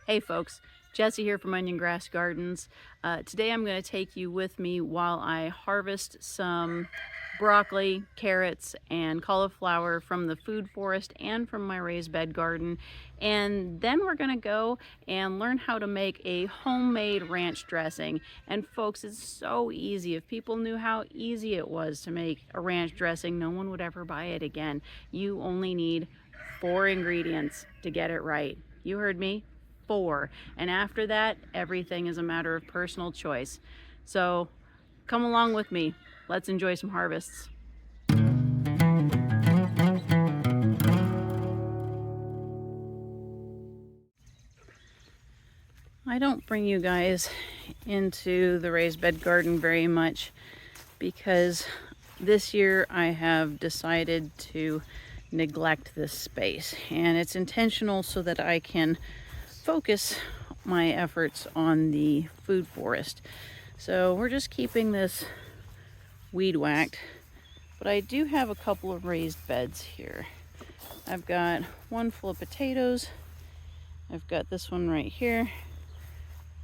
Hey folks, Jesse here from Onion Grass Gardens. Today I'm going to take you with me while I harvest some broccoli, carrots, and cauliflower from the food forest and from my raised bed garden. And then we're going to go and learn how to make a homemade ranch dressing. And folks, it's so easy. If people knew how easy it was to make a ranch dressing, no one would ever buy it again. You only need 4 ingredients to get it right. You heard me. 4, and after that everything is a matter of personal choice. So come along with me, let's enjoy some harvests. I don't bring you guys into the raised bed garden very much because this year I have decided to neglect this space, and it's intentional so that I can focus my efforts on the food forest. So we're just keeping this weed whacked, but I do have a couple of raised beds here. I've got one full of potatoes. I've got this one right here.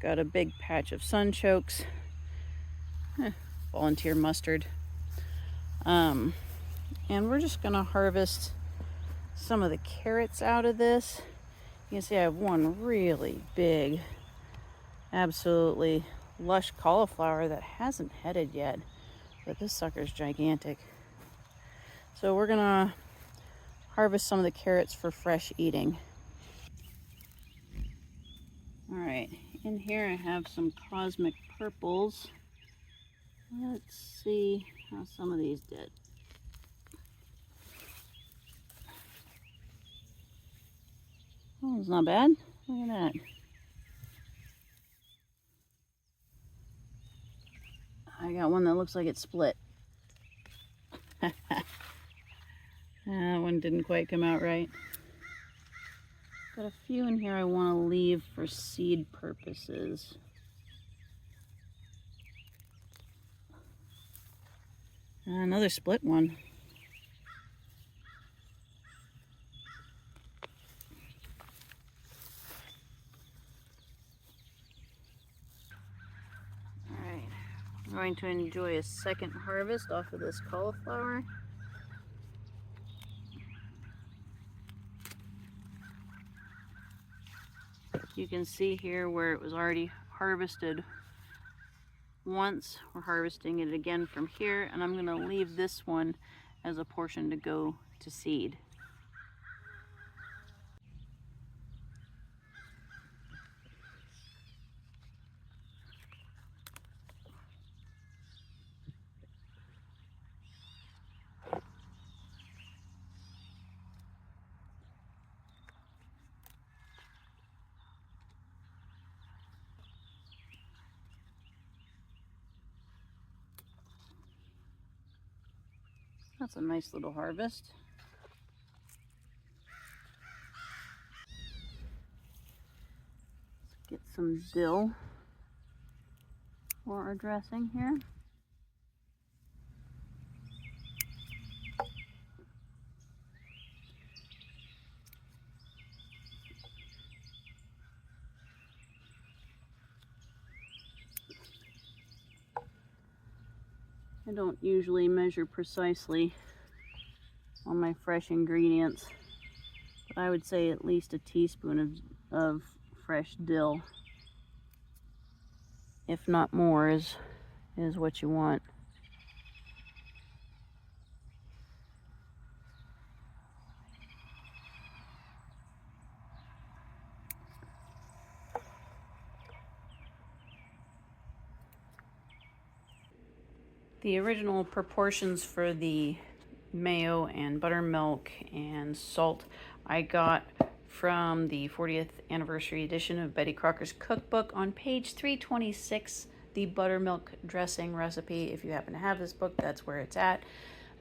Got a big patch of sunchokes. Volunteer mustard. And we're just gonna harvest some of the carrots out of this. You can see I have one really big, absolutely lush cauliflower that hasn't headed yet, but this sucker's gigantic. So we're gonna harvest some of the carrots for fresh eating. All right, in here I have some cosmic purples. Let's see how some of these did. Oh, it's not bad. Look at that. I got one that looks like it's split. That one didn't quite come out right. Got a few in here I want to leave for seed purposes. Another split one. Alright, I'm going to enjoy a second harvest off of this cauliflower. You can see here where it was already harvested once. We're harvesting it again from here, and I'm going to leave this one as a portion to go to seed. That's a nice little harvest. Let's get some dill for our dressing here. I don't usually measure precisely on my fresh ingredients, but I would say at least a teaspoon of fresh dill, if not more, is what you want. The original proportions for the mayo and buttermilk and salt I got from the 40th anniversary edition of Betty Crocker's cookbook on page 326, the buttermilk dressing recipe. If you happen to have this book, that's where it's at.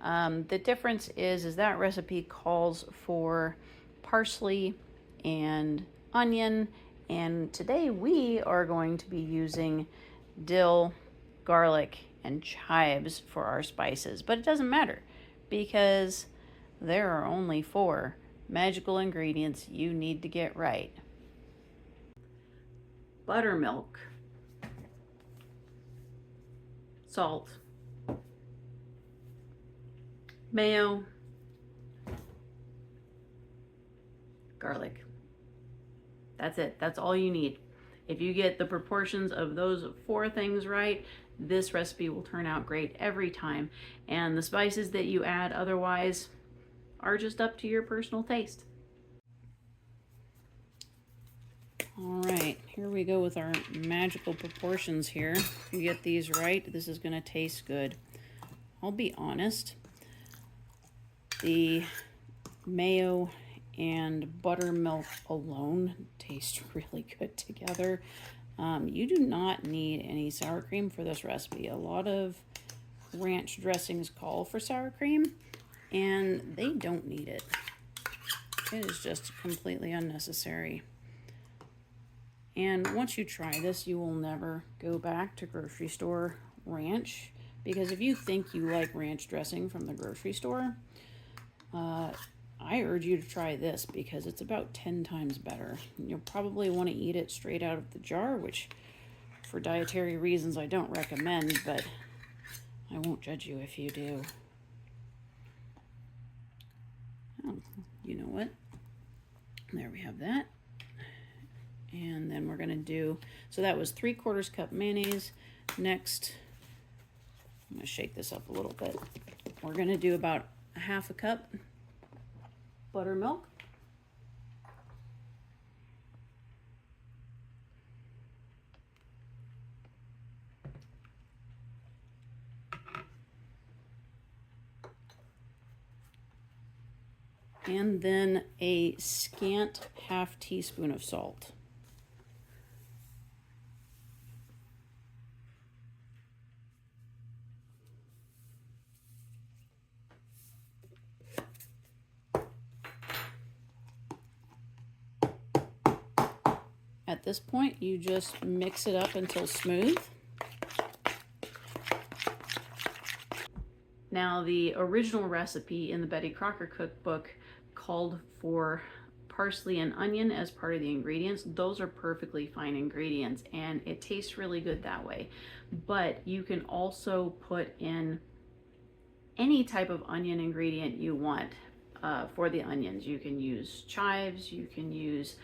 The difference is that recipe calls for parsley and onion, and today we are going to be using dill, garlic, and chives for our spices. But it doesn't matter because there are only 4 magical ingredients you need to get right. buttermilk, salt, mayo, garlic. That's it. That's all you need. If you get the proportions of those 4 things right, this recipe will turn out great every time. And the spices that you add otherwise are just up to your personal taste. All right, here we go with our magical proportions here. If you get these right, this is going to taste good. I'll be honest, the mayo and buttermilk alone taste really good together. You do not need any sour cream for this recipe. A lot of ranch dressings call for sour cream, and they don't need it. It is just completely unnecessary. And once you try this, you will never go back to grocery store ranch, because if you think you like ranch dressing from the grocery store, I urge you to try this because it's about 10 times better. You'll probably want to eat it straight out of the jar, which for dietary reasons I don't recommend, but I won't judge you if you do. Oh, you know what? There we have that. And then we're going to do, so that was 3/4 cup mayonnaise. Next, I'm going to shake this up a little bit. We're going to do about 1/2 cup buttermilk. And then a scant 1/2 teaspoon of salt. At this point, you just mix it up until smooth. Now, the original recipe in the Betty Crocker cookbook called for parsley and onion as part of the ingredients. Those are perfectly fine ingredients, and it tastes really good that way. But you can also put in any type of onion ingredient you want for the onions. You can use chives, you can use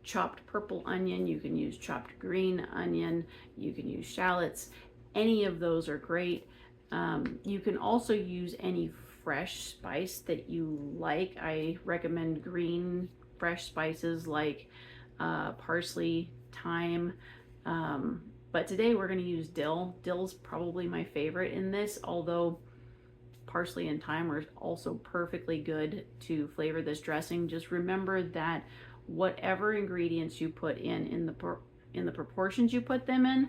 chopped purple onion, you can use chopped green onion, you can use shallots. Any of those are great. You can also use any fresh spice that you like. I recommend green fresh spices like parsley, thyme, but today we're going to use dill. Dill's probably my favorite in this, although parsley and thyme are also perfectly good to flavor this dressing. Just remember that whatever ingredients you put in the proportions you put them in,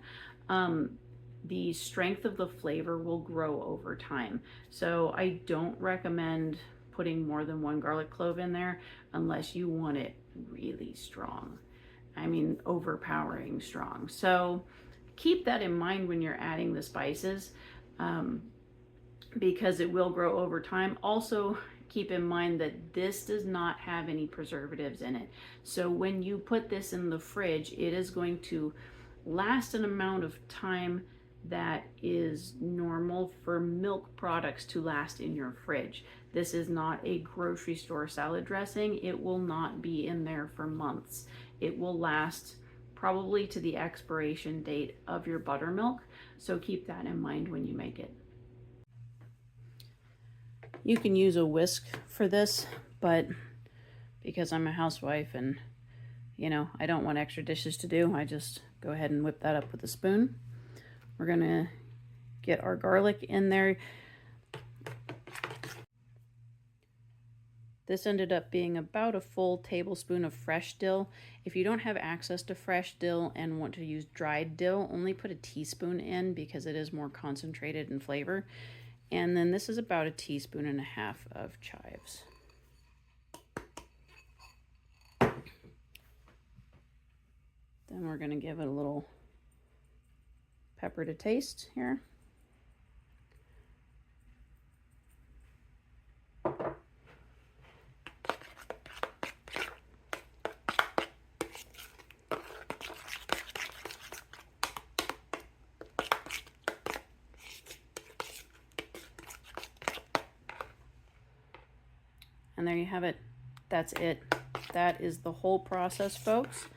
the strength of the flavor will grow over time. So I don't recommend putting more than 1 garlic clove in there unless you want it really strong. I mean, overpowering strong. So keep that in mind when you're adding the spices, because it will grow over time. Also, keep in mind that this does not have any preservatives in it. So when you put this in the fridge, it is going to last an amount of time that is normal for milk products to last in your fridge. This is not a grocery store salad dressing. It will not be in there for months. It will last probably to the expiration date of your buttermilk. So keep that in mind when you make it. You can use a whisk for this, but because I'm a housewife and, you know, I don't want extra dishes to do, I just go ahead and whip that up with a spoon. We're going to get our garlic in there. This ended up being about a full tablespoon of fresh dill. If you don't have access to fresh dill and want to use dried dill, only put a teaspoon in because it is more concentrated in flavor. And then this is about 1.5 teaspoons of chives. Then we're going to give it a little pepper to taste here. And there you have it. That's it. That is the whole process, folks.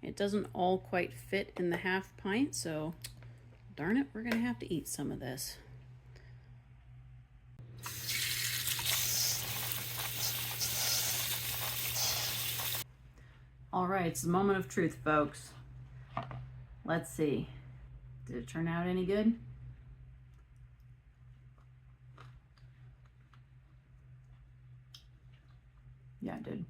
It doesn't all quite fit in the half pint, so darn it, we're gonna have to eat some of this. All right, it's the moment of truth, folks. Let's see. Did it turn out any good? Yeah, it did.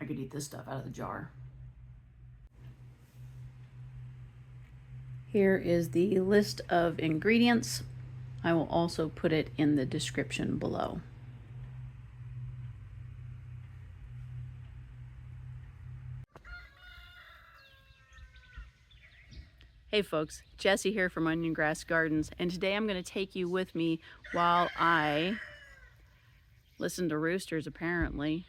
I could eat this stuff out of the jar. Here is the list of ingredients. I will also put it in the description below. Hey folks, Jessie here from Onion Grass Gardens, and today I'm going to take you with me while I listen to roosters apparently.